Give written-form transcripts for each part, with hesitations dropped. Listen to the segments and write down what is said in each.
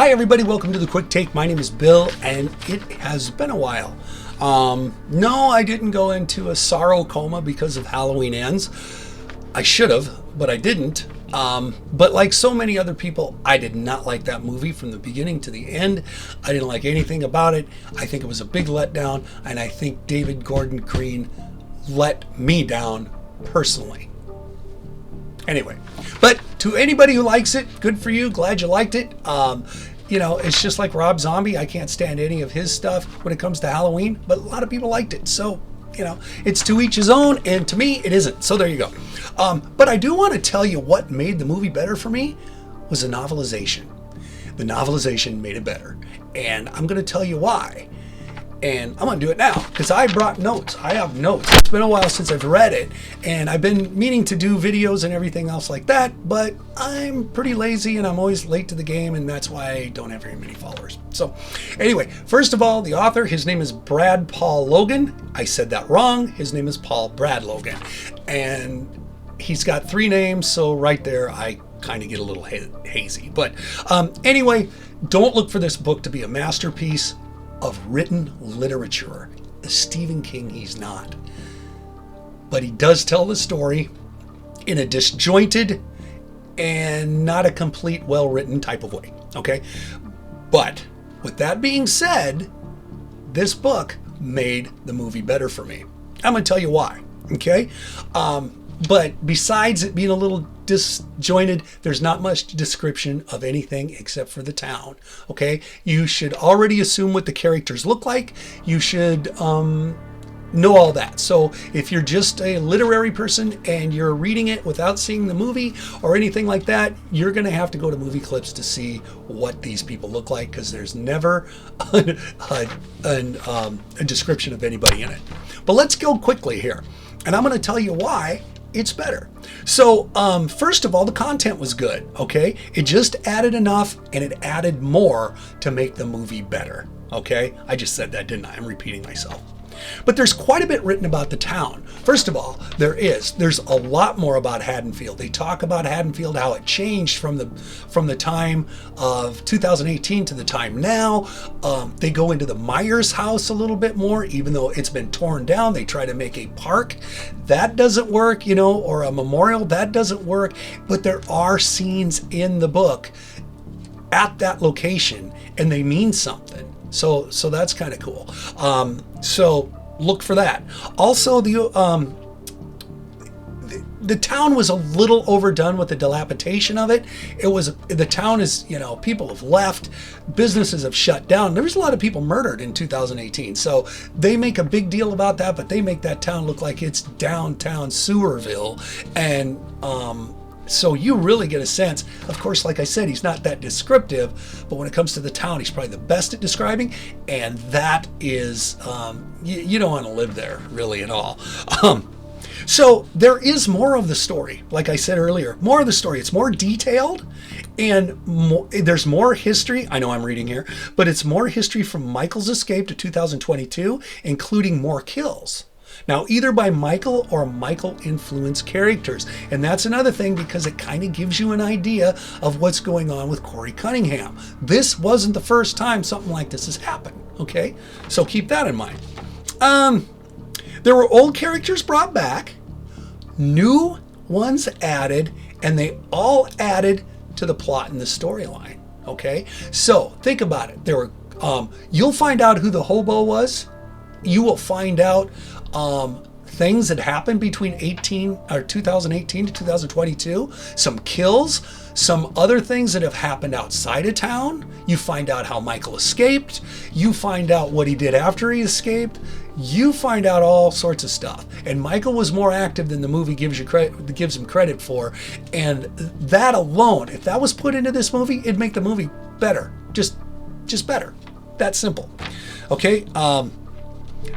Hi everybody, welcome to the Quick Take. My name is Bill and it has been a while. No, I didn't go into a sorrow coma because of Halloween Ends. I should have, but I didn't. But like so many other people, I did not like that movie from the beginning to the end. I didn't like anything about it. I think it was a big letdown, and I think David Gordon Green let me down personally. Anyway, but to anybody who likes it, good for you. Glad you liked it. You know, it's just like Rob Zombie. I can't stand any of his stuff when it comes to Halloween, but a lot of people liked it. So, you know, it's to each his own, and to me, it isn't. So there you go. But I do want to tell you what made the movie better for me was the novelization. The novelization made it better, and I'm going to tell you why. And I'm going to do it now because I brought notes. I have notes. It's been a while since I've read it, and I've been meaning to do videos and everything else like that, but I'm pretty lazy and I'm always late to the game, and that's why I don't have very many followers. So anyway, first of all, the author, his name is Brad Paul Logan. I said that wrong. His name is Paul Brad Logan. And he's got 3 names, so right there I kind of get a little hazy. But anyway, don't look for this book to be a masterpiece of written literature. Stephen King, he's not. But he does tell the story in a disjointed and not a complete, well-written type of way. Okay? But with that being said, this book made the movie better for me. I'm going to tell you why. Okay? But besides it being a little disjointed, there's not much description of anything except for the town. Okay? You should already assume what the characters look like. You should know all that. So if you're just a literary person and you're reading it without seeing the movie or anything like that, you're going to have to go to movie clips to see what these people look like, because there's never a description of anybody in it. But let's go quickly here. And I'm going to tell you why it's better. So first of all, the content was good. Okay, it just added enough, and it added more to make the movie better. Okay, I just said that, didn't I? I'm repeating myself. But there's quite a bit written about the town. First of all, there's a lot more about Haddonfield. They talk about Haddonfield, how it changed from the time of 2018 to the time now. They go into the Myers house a little bit more, even though it's been torn down. They try to make a park. That doesn't work, you know, or a memorial. That doesn't work. But there are scenes in the book at that location, and they mean something. So that's kind of cool. So look for that. Also, the town was a little overdone with the dilapidation of it. The town is, you know, people have left, businesses have shut down. There was a lot of people murdered in 2018. So they make a big deal about that, but they make that town look like it's downtown Sewerville. And so you really get a sense. Of course, like I said, he's not that descriptive, but when it comes to the town, he's probably the best at describing, and that is, you don't want to live there really at all. So there is more of the story. Like I said earlier, more of the story. It's more detailed, and there's more history. I know I'm reading here, but it's more history from Michael's escape to 2022, including more kills. Now, either by Michael or Michael-influenced characters. And that's another thing, because it kind of gives you an idea of what's going on with Corey Cunningham. This wasn't the first time something like this has happened, okay? So keep that in mind. There were old characters brought back, new ones added, and they all added to the plot and the storyline, okay? So think about it. There were, you'll find out who the hobo was. You will find out things that happened between 2018 to 2022, some kills, some other things that have happened outside of town. You find out how Michael escaped. You find out what he did after he escaped. You find out all sorts of stuff. And Michael was more active than the movie gives him credit for. And that alone, if that was put into this movie, it'd make the movie better. Just better. That simple. Okay.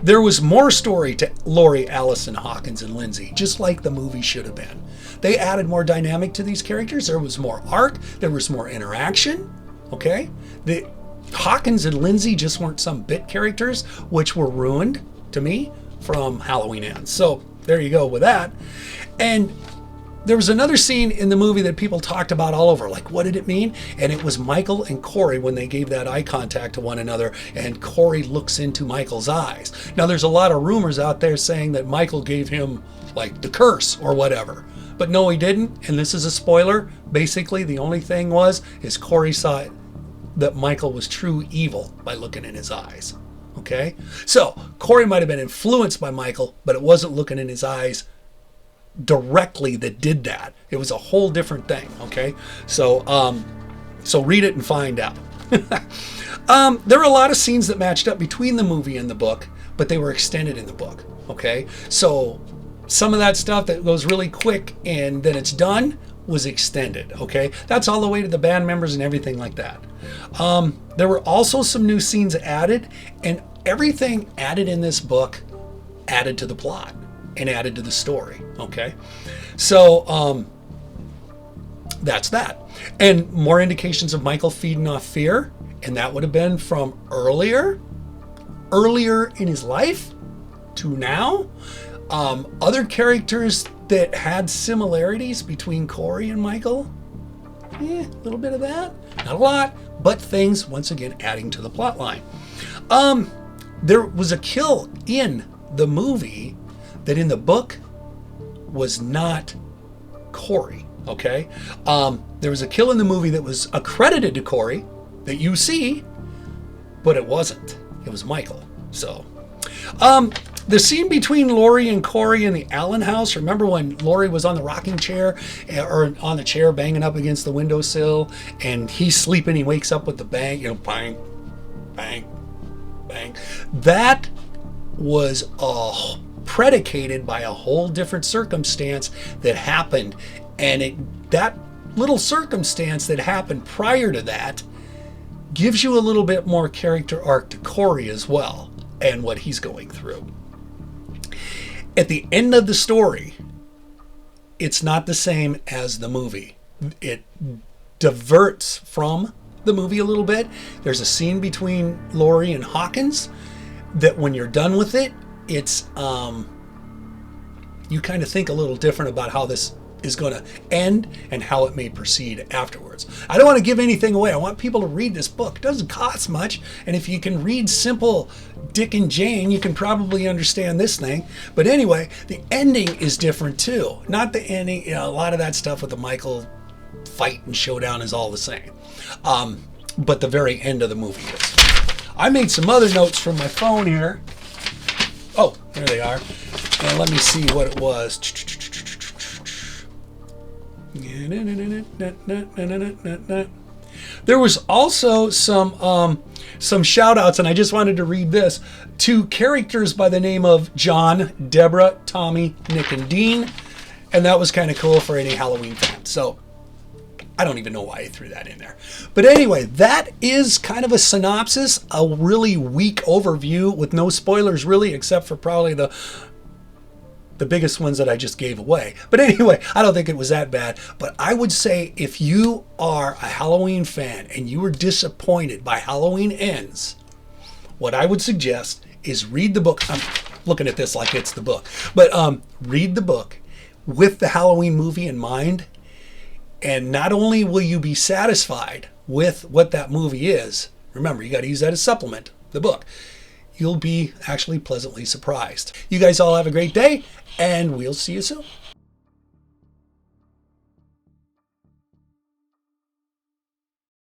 There was more story to Laurie, Allison, Hawkins, and Lindsay, just like the movie should have been. They added more dynamic to these characters. There was more arc. There was more interaction. Okay? The Hawkins and Lindsay just weren't some bit characters, which were ruined, to me, from Halloween Ends. So there you go with that. And there was another scene in the movie that people talked about all over, like, what did it mean? And it was Michael and Corey when they gave that eye contact to one another, and Corey looks into Michael's eyes. Now, there's a lot of rumors out there saying that Michael gave him, like, the curse or whatever. But no, he didn't, and this is a spoiler. Basically, the only thing is Corey saw that Michael was true evil by looking in his eyes. Okay? So, Corey might have been influenced by Michael, but it wasn't looking in his eyes directly that did that. It was a whole different thing. Okay? So read it and find out. There were a lot of scenes that matched up between the movie and the book, but they were extended in the book. Okay? So, some of that stuff that goes really quick and then it's done was extended. Okay? That's all the way to the band members and everything like that. There were also some new scenes added, and everything added in this book added to the plot and added to the story. Okay? So, that's that. And more indications of Michael feeding off fear, and that would have been from earlier in his life to now. Other characters that had similarities between Corey and Michael, a little bit of that, not a lot, but things, once again, adding to the plot line. There was a kill in the movie that in the book was not Corey, okay? There was a kill in the movie that was accredited to Corey that you see, but it wasn't. It was Michael. So, the scene between Laurie and Corey in the Allen house, remember when Laurie was on the rocking chair, or on the chair banging up against the windowsill, and he's sleeping, he wakes up with the bang, bang, bang, bang. That was predicated by a whole different circumstance that happened, and that little circumstance that happened prior to that gives you a little bit more character arc to Corey as well, and what he's going through. At the end of the story, it's not the same as the movie. It diverts from the movie a little bit. There's a scene between Laurie and Hawkins that when you're done with it, it's you kind of think a little different about how this is going to end and how it may proceed afterwards. I don't want to give anything away. I want people to read this book. It doesn't cost much, and if you can read simple Dick and Jane, you can probably understand this thing. But anyway, the ending is different too. Not the ending, a lot of that stuff with the Michael fight and showdown is all the same. But the very end of the movie is. I made some other notes from my phone here. Oh, there they are. And let me see what it was. There was also some shout outs, and I just wanted to read this, to characters by the name of John, Deborah, Tommy, Nick, and Dean, and that was kind of cool for any Halloween fan. So I don't even know why I threw that in there. But anyway, that is kind of a synopsis, a really weak overview with no spoilers really, except for probably the biggest ones that I just gave away. But anyway, I don't think it was that bad. But I would say if you are a Halloween fan and you were disappointed by Halloween Ends, what I would suggest is read the book. I'm looking at this like it's the book. But read the book with the Halloween movie in mind. And not only will you be satisfied with what that movie is, remember, you got to use that as supplement, the book. You'll be actually pleasantly surprised. You guys all have a great day, and we'll see you soon.